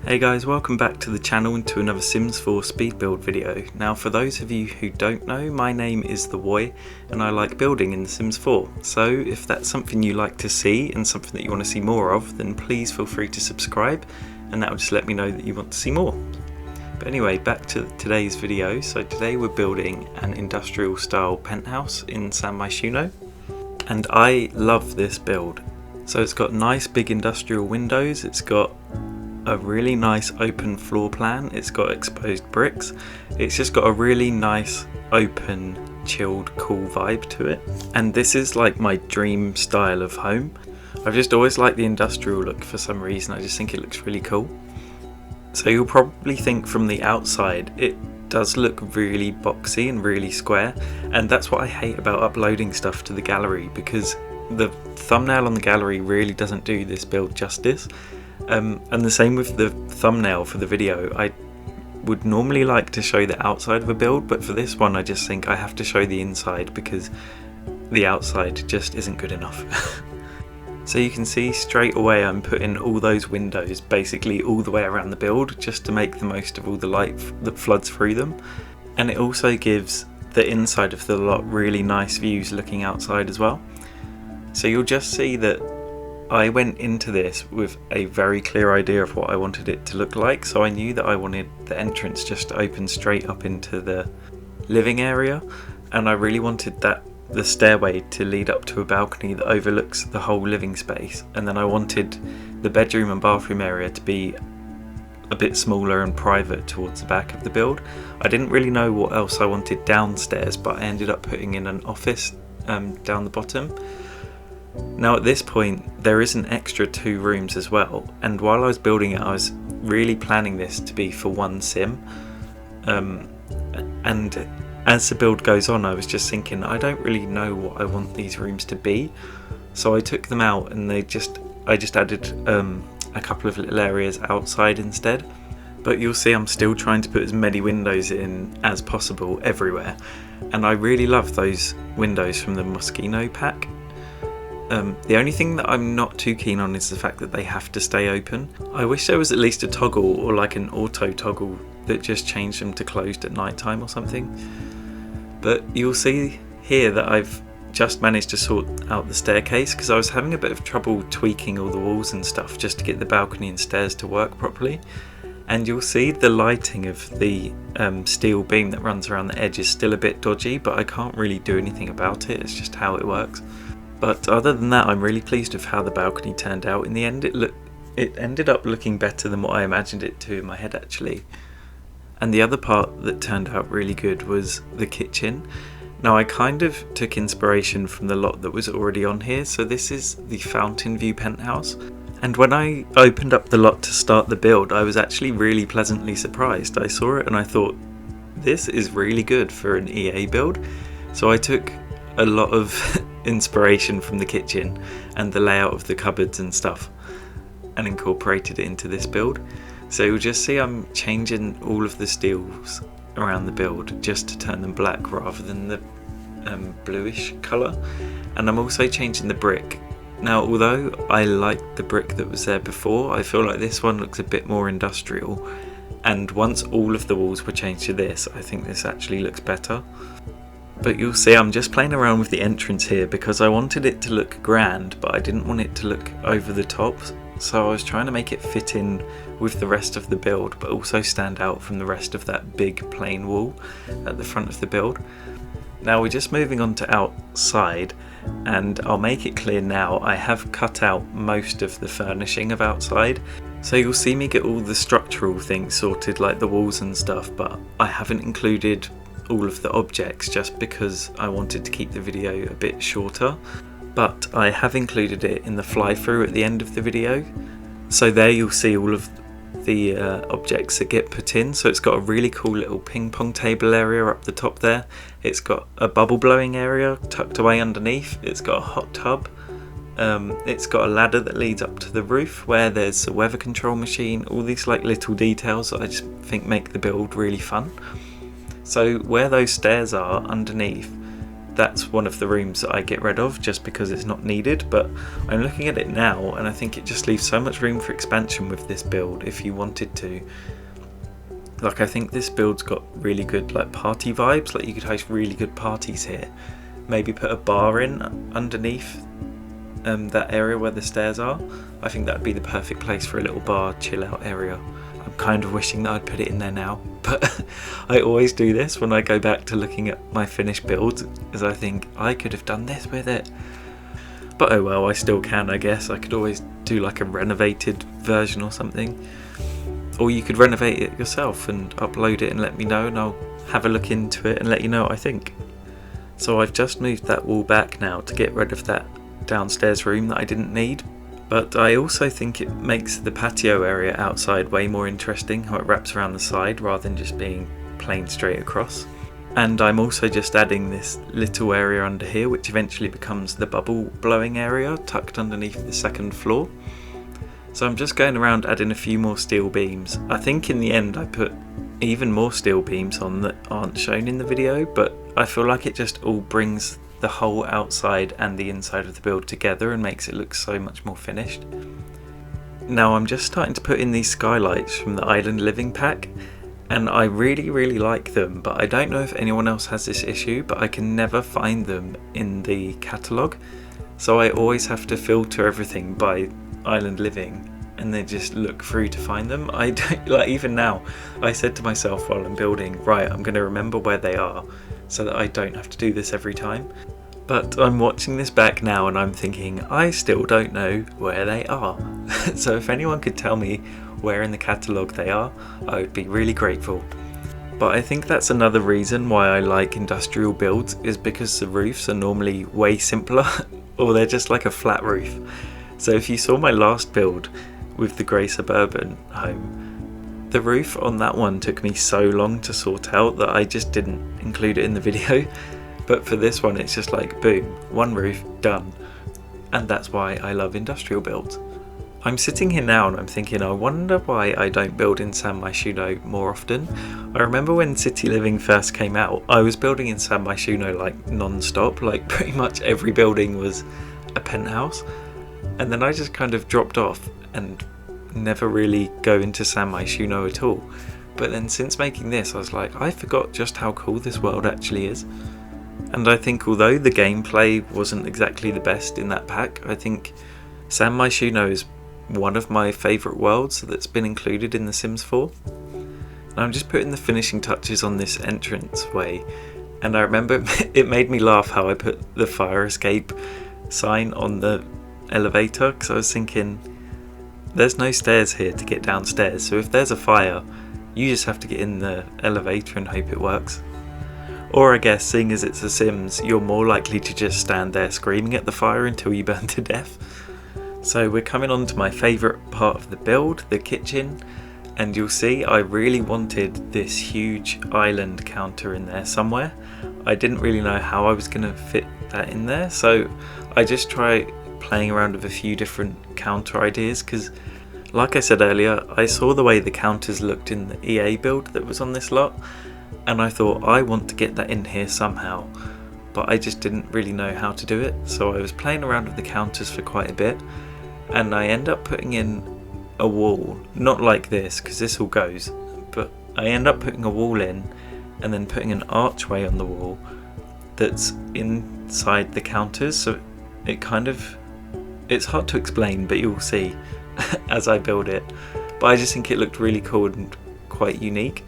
Hey guys, welcome back to the channel and to another Sims 4 speed build video. Now for those of you who don't know, my name is TheWoy and I like building in The Sims 4. So if that's something you like to see and something that you want to see more of, then please feel free to subscribe and that will just let me know that you want to see more. But anyway, back to today's video. So today we're building an industrial style penthouse in San Myshuno and I love this build. So it's got nice big industrial windows, it's got a really nice open floor plan, it's got exposed bricks, it's just got a really nice open chilled cool vibe to it, and this is like my dream style of home. I've just always liked the industrial look for some reason. I just think it looks really cool. So you'll probably think from the outside it does look really boxy and really square, and that's what I hate about uploading stuff to the gallery, because the thumbnail on the gallery really doesn't do this build justice. And the same with the thumbnail for the video. I would normally like to show the outside of a build, but for this one I just think I have to show the inside because the outside just isn't good enough. So you can see straight away I'm putting all those windows basically all the way around the build just to make the most of all the light that floods through them. And it also gives the inside of the lot really nice views looking outside as well. So you'll just see that I went into this with a very clear idea of what I wanted it to look like, so I knew that I wanted the entrance just to open straight up into the living area, and I really wanted the stairway to lead up to a balcony that overlooks the whole living space, and then I wanted the bedroom and bathroom area to be a bit smaller and private towards the back of the build. I didn't really know what else I wanted downstairs, but I ended up putting in an office down the bottom. Now at this point there is an extra 2 rooms as well, and while I was building it I was really planning this to be for one sim, and as the build goes on I was just thinking I don't really know what I want these rooms to be, so I took them out and I just added a couple of little areas outside instead. But you'll see I'm still trying to put as many windows in as possible everywhere, and I really love those windows from the Moschino pack. The only thing that I'm not too keen on is the fact that they have to stay open. I wish there was at least a toggle or like an auto toggle that just changed them to closed at night time or something. But you'll see here that I've just managed to sort out the staircase because I was having a bit of trouble tweaking all the walls and stuff just to get the balcony and stairs to work properly. And you'll see the lighting of the steel beam that runs around the edge is still a bit dodgy, but I can't really do anything about it, it's just how it works. But other than that, I'm really pleased with how the balcony turned out. In the end, it ended up looking better than what I imagined it to in my head actually. And the other part that turned out really good was the kitchen. Now I kind of took inspiration from the lot that was already on here, so this is the fountain view penthouse. And when I opened up the lot to start the build, I was actually really pleasantly surprised. I saw it and I thought, this is really good for an EA build. So I took a lot of inspiration from the kitchen and the layout of the cupboards and stuff and incorporated it into this build. So you'll just see I'm changing all of the steels around the build just to turn them black rather than the bluish colour, and I'm also changing the brick. Now although I liked the brick that was there before, I feel like this one looks a bit more industrial, and once all of the walls were changed to this, I think this actually looks better. But you'll see I'm just playing around with the entrance here because I wanted it to look grand, but I didn't want it to look over the top. So I was trying to make it fit in with the rest of the build, but also stand out from the rest of that big plain wall at the front of the build. Now we're just moving on to outside, and I'll make it clear now, I have cut out most of the furnishing of outside. So you'll see me get all the structural things sorted like the walls and stuff, but I haven't included all of the objects just because I wanted to keep the video a bit shorter, but I have included it in the fly through at the end of the video. So there you'll see all of the objects that get put in. So it's got a really cool little ping pong table area up the top there, it's got a bubble blowing area tucked away underneath, it's got a hot tub, it's got a ladder that leads up to the roof where there's a weather control machine, all these like little details that I just think make the build really fun. So where those stairs are underneath, that's one of the rooms that I get rid of just because it's not needed, but I'm looking at it now and I think it just leaves so much room for expansion with this build if you wanted to. Like, I think this build's got really good like party vibes, like you could host really good parties here. Maybe put a bar in underneath that area where the stairs are. I think that'd be the perfect place for a little bar chill out area. I'm kind of wishing that I'd put it in there now, but I always do this when I go back to looking at my finished builds, as I think I could have done this with it. But oh well, I still can, I guess. I could always do like a renovated version or something. Or you could renovate it yourself and upload it and let me know, and I'll have a look into it and let you know what I think. So I've just moved that wall back now to get rid of that downstairs room that I didn't need. But I also think it makes the patio area outside way more interesting, how it wraps around the side rather than just being plain straight across. And I'm also just adding this little area under here, which eventually becomes the bubble blowing area tucked underneath the second floor. So I'm just going around adding a few more steel beams. I think in the end I put even more steel beams on that aren't shown in the video, but I feel like it just all brings the whole outside and the inside of the build together and makes it look so much more finished. Now I'm just starting to put in these skylights from the Island Living pack, and I really like them, but I don't know if anyone else has this issue, but I can never find them in the catalogue. So I always have to filter everything by Island Living and then just look through to find them. I don't, like, even now I said to myself while I'm building, right, I'm going to remember where they are so that I don't have to do this every time. But I'm watching this back now and I'm thinking, I still don't know where they are. So if anyone could tell me where in the catalogue they are, I would be really grateful. But I think that's another reason why I like industrial builds, is because the roofs are normally way simpler or they're just like a flat roof. So if you saw my last build with the grey suburban home, the roof on that one took me so long to sort out that I just didn't include it in the video. But for this one it's just like boom, one roof, done. And that's why I love industrial builds. I'm sitting here now and I'm thinking, I wonder why I don't build in San Myshuno more often. I remember when City Living first came out, I was building in San Myshuno like non-stop, like pretty much every building was a penthouse. And then I just kind of dropped off and never really go into San Myshuno at all. But then since making this, I was like, I forgot just how cool this world actually is. And I think although the gameplay wasn't exactly the best in that pack, I think San Myshuno is one of my favourite worlds that's been included in The Sims 4. And I'm just putting the finishing touches on this entranceway, and I remember it made me laugh how I put the fire escape sign on the elevator, because I was thinking there's no stairs here to get downstairs, so if there's a fire you just have to get in the elevator and hope it works. Or I guess, seeing as it's a Sims, you're more likely to just stand there screaming at the fire until you burn to death. So we're coming on to my favourite part of the build, the kitchen, and you'll see I really wanted this huge island counter in there somewhere. I didn't really know how I was going to fit that in there, so I just tried playing around with a few different counter ideas, because like I said earlier, I saw the way the counters looked in the EA build that was on this lot, and I thought I want to get that in here somehow, but I just didn't really know how to do it. So I was playing around with the counters for quite a bit, and I end up putting in a wall, not like this because this all goes, but I end up putting a wall in and then putting an archway on the wall that's inside the counters, so it kind of, it's hard to explain, but you'll see as I build it. But I just think it looked really cool and quite unique.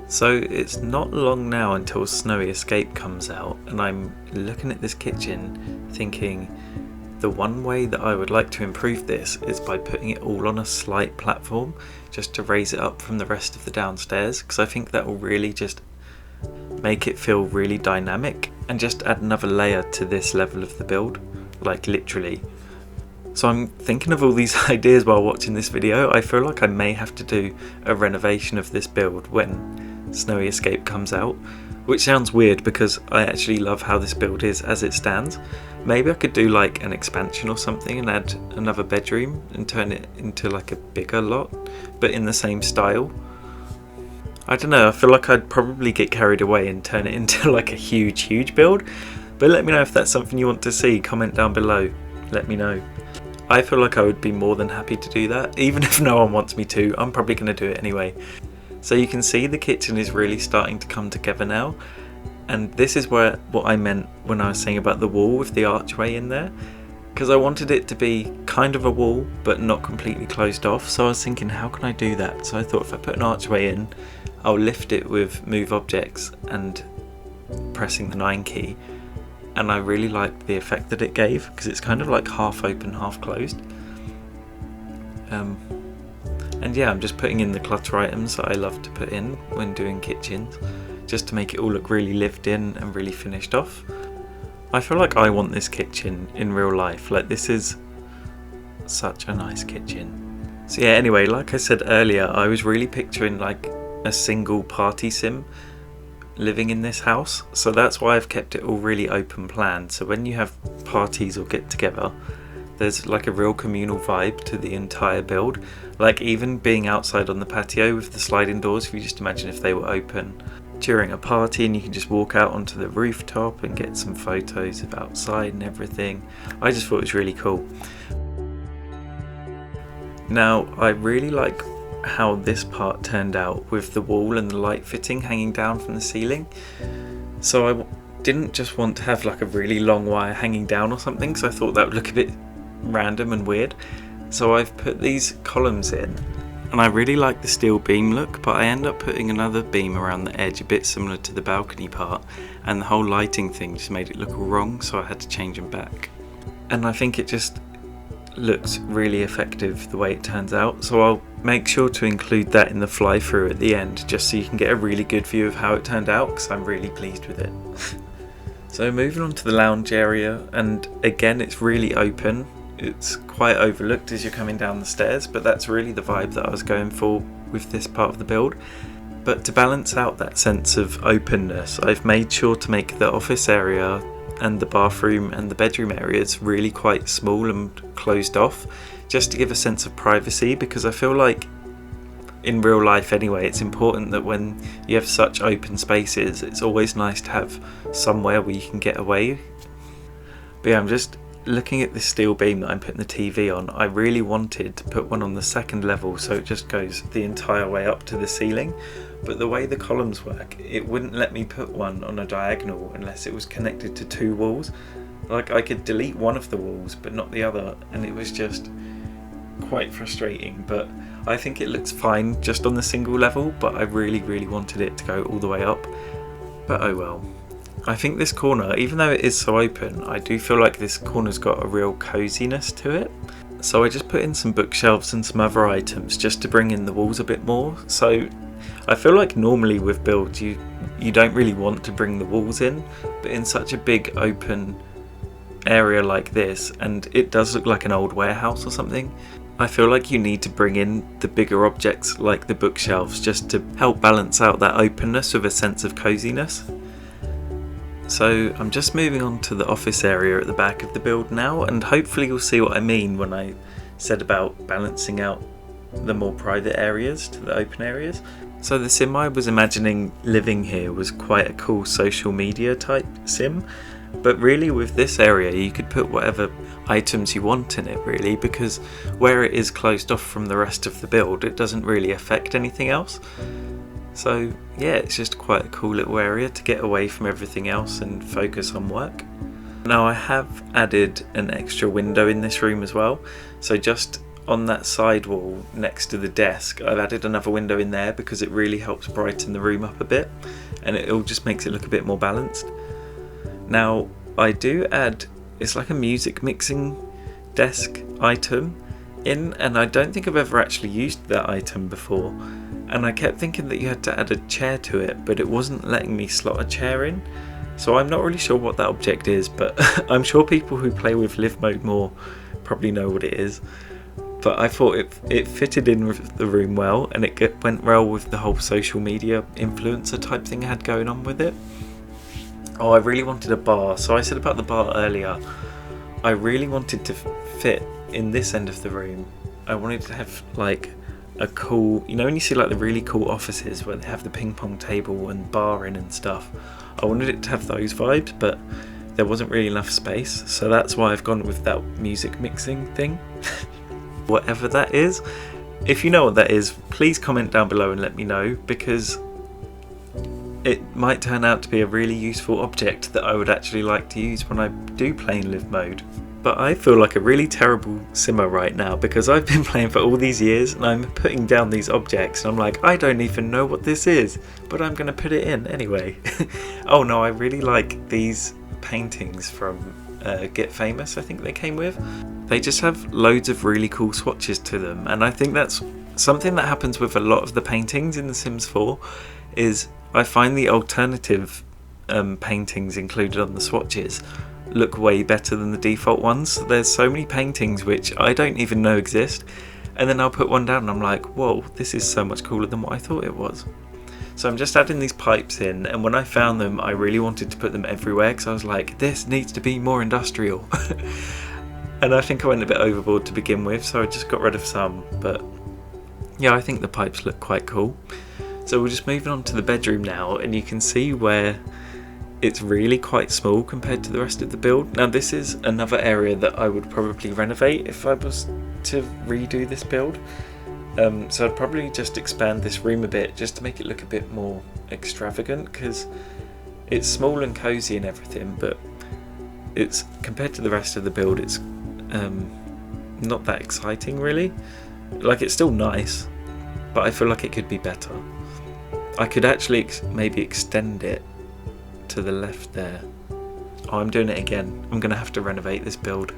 So it's not long now until Snowy Escape comes out, and I'm looking at this kitchen thinking the one way that I would like to improve this is by putting it all on a slight platform, just to raise it up from the rest of the downstairs, because I think that will really just make it feel really dynamic and just add another layer to this level of the build, like literally. So I'm thinking of all these ideas while watching this video. I feel like I may have to do a renovation of this build when Snowy Escape comes out, which sounds weird because I actually love how this build is as it stands. Maybe I could do like an expansion or something and add another bedroom and turn it into like a bigger lot, but in the same style. I don't know, I feel like I'd probably get carried away and turn it into like a huge build. But let me know if that's something you want to see. Comment down below, let me know. I feel like I would be more than happy to do that. Even if no one wants me to, I'm probably going to do it anyway. So you can see the kitchen is really starting to come together now. And this is what I meant when I was saying about the wall with the archway in there. Because I wanted it to be kind of a wall, but not completely closed off. So I was thinking, how can I do that? So I thought if I put an archway in, I'll lift it with move objects and pressing the 9 key. And I really liked the effect that it gave, because it's kind of like half open, half closed. And yeah, I'm just putting in the clutter items that I love to put in when doing kitchens, just to make it all look really lived in and really finished off. I feel like I want this kitchen in real life. Like, this is such a nice kitchen. So yeah, anyway, like I said earlier, I was really picturing like a single party sim living in this house. So that's why I've kept it all really open plan. So when you have parties or get together, there's like a real communal vibe to the entire build. Like even being outside on the patio with the sliding doors, if you just imagine if they were open during a party and you can just walk out onto the rooftop and get some photos of outside and everything. I just thought it was really cool. Now I really like how this part turned out with the wall and the light fitting hanging down from the ceiling. So I didn't just want to have like a really long wire hanging down or something, so I thought that would look a bit random and weird. So I've put these columns in, and I really like the steel beam look, but I end up putting another beam around the edge a bit similar to the balcony part, and the whole lighting thing just made it look all wrong, so I had to change them back. And I think it just looks really effective the way it turns out, so I'll make sure to include that in the fly through at the end, just so you can get a really good view of how it turned out, because I'm really pleased with it. So moving on to the lounge area, and again it's really open. It's quite overlooked as you're coming down the stairs, but that's really the vibe that I was going for with this part of the build. But to balance out that sense of openness, I've made sure to make the office area and the bathroom and the bedroom areas really quite small and closed off, just to give a sense of privacy, because I feel like in real life anyway, it's important that when you have such open spaces, it's always nice to have somewhere where you can get away. But yeah, I'm just looking at this steel beam that I'm putting the TV on. I really wanted to put one on the second level so it just goes the entire way up to the ceiling, but the way the columns work, it wouldn't let me put one on a diagonal unless it was connected to 2 walls. Like I could delete one of the walls but not the other, and it was just quite frustrating. But I think it looks fine just on the single level, but I really wanted it to go all the way up. But oh well. I think this corner, even though it is so open, I do feel like this corner's got a real coziness to it. So I just put in some bookshelves and some other items just to bring in the walls a bit more. So I feel like normally with builds you don't really want to bring the walls in, but in such a big open area like this, and it does look like an old warehouse or something, I feel like you need to bring in the bigger objects like the bookshelves just to help balance out that openness with a sense of coziness. So I'm just moving on to the office area at the back of the build now, and hopefully you'll see what I mean when I said about balancing out the more private areas to the open areas. So the sim I was imagining living here was quite a cool social media type sim, but really with this area you could put whatever items you want in it really, because where it is closed off from the rest of the build it doesn't really affect anything else. So yeah, it's just quite a cool little area to get away from everything else and focus on work. Now I have added an extra window in this room as well, so just on that side wall next to the desk I've added another window in there because it really helps brighten the room up a bit, and it all just makes it look a bit more balanced. Now I do add, it's like a music mixing desk item in, and I don't think I've ever actually used that item before. And I kept thinking that you had to add a chair to it, but it wasn't letting me slot a chair in. So I'm not really sure what that object is, but I'm sure people who play with live mode more probably know what it is. But I thought it fitted in with the room well, and it went well with the whole social media influencer type thing I had going on with it. Oh, I really wanted a bar. So I said about the bar earlier, I really wanted to fit in this end of the room. I wanted to have like a cool, you know when you see like the really cool offices where they have the ping pong table and bar in and stuff, I wanted it to have those vibes, but there wasn't really enough space, so that's why I've gone with that music mixing thing. Whatever that is, if you know what that is, please comment down below and let me know, because it might turn out to be a really useful object that I would actually like to use when I do play in live mode. But I feel like a really terrible simmer right now, because I've been playing for all these years and I'm putting down these objects and I'm like, I don't even know what this is, but I'm going to put it in anyway. Oh no, I really like these paintings from Get Famous, I think they came with. They just have loads of really cool swatches to them, and I think that's something that happens with a lot of the paintings in The Sims 4, is I find the alternative paintings included on the swatches look way better than the default ones. There's so many paintings which I don't even know exist, and then I'll put one down and I'm like, whoa, this is so much cooler than what I thought it was. So I'm just adding these pipes in, and when I found them I really wanted to put them everywhere because I was like, this needs to be more industrial. And I think I went a bit overboard to begin with, so I just got rid of some, but yeah, I think the pipes look quite cool. So we're just moving on to the bedroom now, and you can see where it's really quite small compared to the rest of the build. Now this is another area that I would probably renovate if I was to redo this build. So I'd probably just expand this room a bit just to make it look a bit more extravagant, because it's small and cozy and everything, but it's, compared to the rest of the build, it's not that exciting really. Like, it's still nice, but I feel like it could be better. I could actually maybe extend it to the left there. Oh, I'm doing it again. I'm gonna have to renovate this build.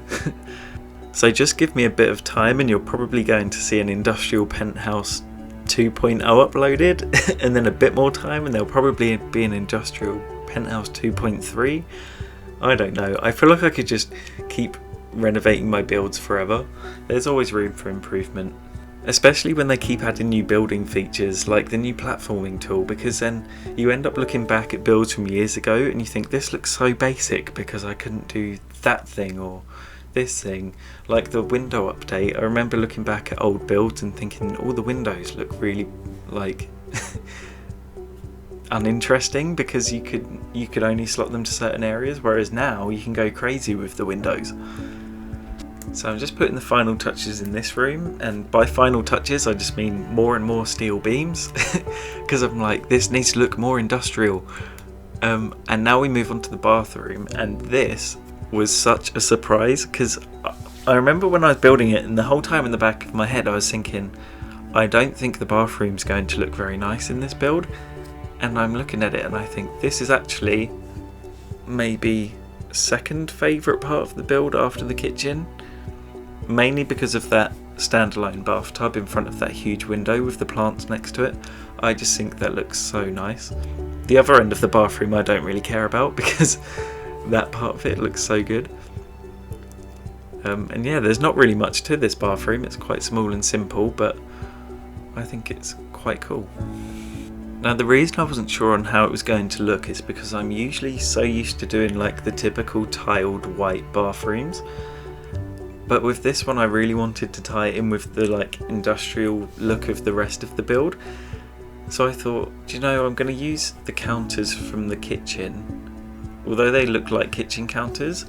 So just give me a bit of time and you're probably going to see an industrial penthouse 2.0 uploaded, and then a bit more time and there'll probably be an industrial penthouse 2.3. I don't know. I feel like I could just keep renovating my builds forever. There's always room for improvement, especially when they keep adding new building features like the new platforming tool, because then you end up looking back at builds from years ago and you think, this looks so basic because I couldn't do that thing or this thing. Like the window update, I remember looking back at old builds and thinking all the windows look really like uninteresting because you could only slot them to certain areas, whereas now you can go crazy with the windows. So I'm just putting the final touches in this room, and by final touches I just mean more and more steel beams, because I'm like, this needs to look more industrial. And now we move on to the bathroom, and this was such a surprise, because I remember when I was building it, and the whole time in the back of my head I was thinking, I don't think the bathroom's going to look very nice in this build. And I'm looking at it and I think this is actually maybe second favourite part of the build after the kitchen, mainly because of that standalone bathtub in front of that huge window with the plants next to it. I just think that looks so nice. The other end of the bathroom I don't really care about because that part of it looks so good. And yeah, there's not really much to this bathroom. It's quite small and simple, but I think it's quite cool. Now the reason I wasn't sure on how it was going to look is because I'm usually so used to doing like the typical tiled white bathrooms, but with this one I really wanted to tie it in with the like industrial look of the rest of the build. So I thought, do you know, I'm going to use the counters from the kitchen. Although they look like kitchen counters,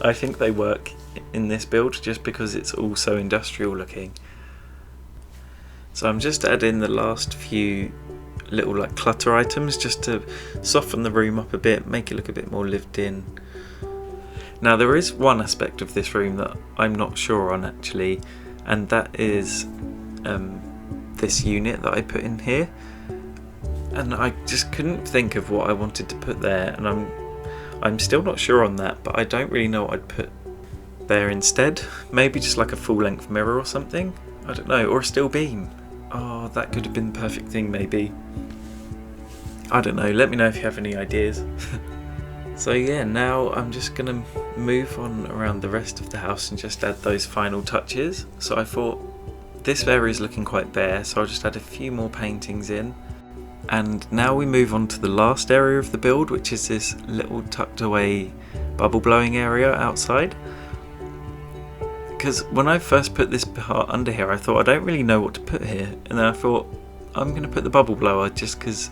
I think they work in this build just because it's all so industrial looking. So I'm just adding the last few little like clutter items just to soften the room up a bit, make it look a bit more lived in. Now there is one aspect of this room that I'm not sure on actually, and that is this unit that I put in here, and I just couldn't think of what I wanted to put there, and I'm still not sure on that, but I don't really know what I'd put there instead. Maybe just like a full-length mirror or something, I don't know, or a steel beam. Oh, that could have been the perfect thing maybe. I don't know, let me know if you have any ideas. So yeah, now I'm just gonna move on around the rest of the house and just add those final touches. So I thought this area is looking quite bare, so I'll just add a few more paintings in. And now we move on to the last area of the build, which is this little tucked away bubble blowing area outside. because when I first put this part under here, I thought I don't really know what to put here, and then I thought I'm going to put the bubble blower just because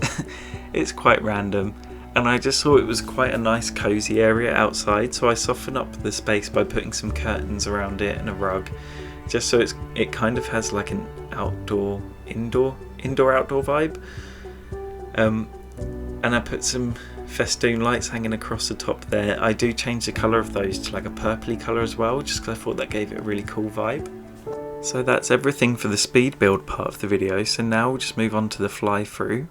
it's quite random, and I just thought it was quite a nice cozy area outside, so I softened up the space by putting some curtains around it and a rug, just so it kind of has like an indoor outdoor vibe. And I put some festoon lights hanging across the top there. I do change the colour of those to like a purpley colour as well, just because I thought that gave it a really cool vibe. So that's everything for the speed build part of the video, so now we'll just move on to the fly through.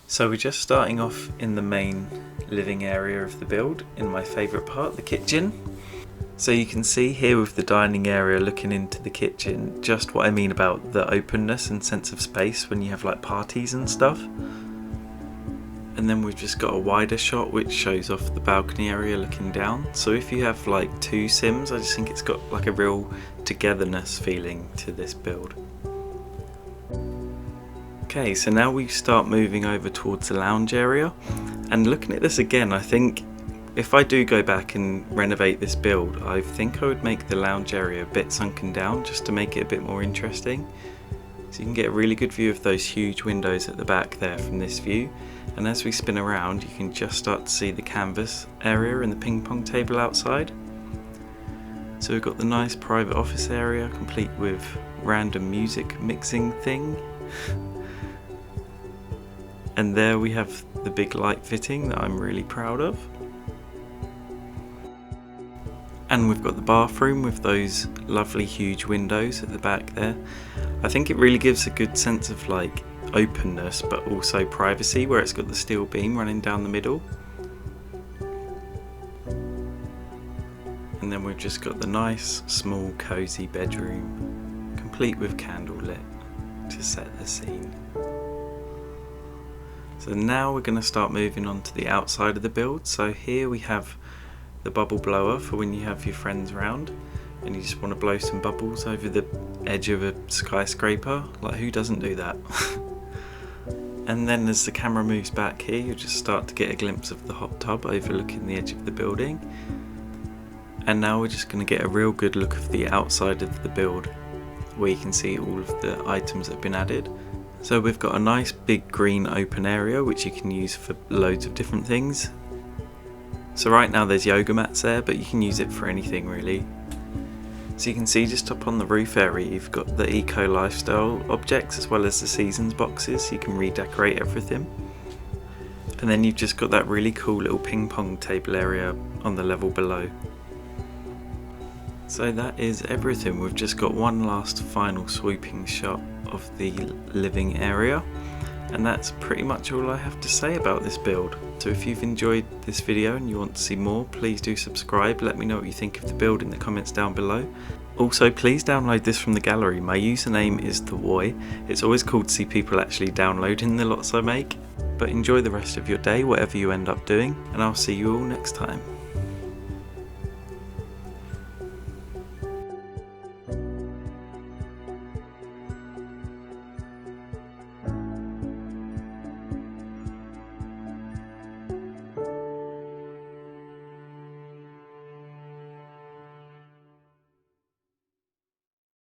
So we're just starting off in the main living area of the build, in my favourite part, the kitchen. So you can see here with the dining area looking into the kitchen just what I mean about the openness and sense of space when you have like parties and stuff. And then we've just got a wider shot which shows off the balcony area looking down. So if you have like two Sims, I just think it's got like a real togetherness feeling to this build. Okay, so now we start moving over towards the lounge area, and looking at this again, I think if I do go back and renovate this build, I think I would make the lounge area a bit sunken down just to make it a bit more interesting. So you can get a really good view of those huge windows at the back there from this view, and as we spin around you can just start to see the canvas area and the ping pong table outside. So we've got the nice private office area complete with random music mixing thing. And there we have the big light fitting that I'm really proud of. And we've got the bathroom with those lovely huge windows at the back there. I think it really gives a good sense of like openness but also privacy, where it's got the steel beam running down the middle. And then we've just got the nice small cozy bedroom complete with candle lit to set the scene. So now we're going to start moving on to the outside of the build. So here we have the bubble blower for when you have your friends round and you just want to blow some bubbles over the edge of a skyscraper. Like, who doesn't do that? And then as the camera moves back here, you'll just start to get a glimpse of the hot tub overlooking the edge of the building. And now we're just going to get a real good look of the outside of the build, where you can see all of the items that have been added. So we've got a nice big green open area which you can use for loads of different things. So right now there's yoga mats there, but you can use it for anything really. So you can see just up on the roof area you've got the eco lifestyle objects as well as the seasons boxes, so you can redecorate everything. And then you've just got that really cool little ping pong table area on the level below. So that is everything. We've just got one last final swooping shot of the living area, and that's pretty much all I have to say about this build. So if you've enjoyed this video and you want to see more, please do subscribe. Let me know what you think of the build in the comments down below. Also, please download this from the gallery. My username is TheWoy. It's always cool to see people actually downloading the lots I make. But enjoy the rest of your day, whatever you end up doing, and I'll see you all next time.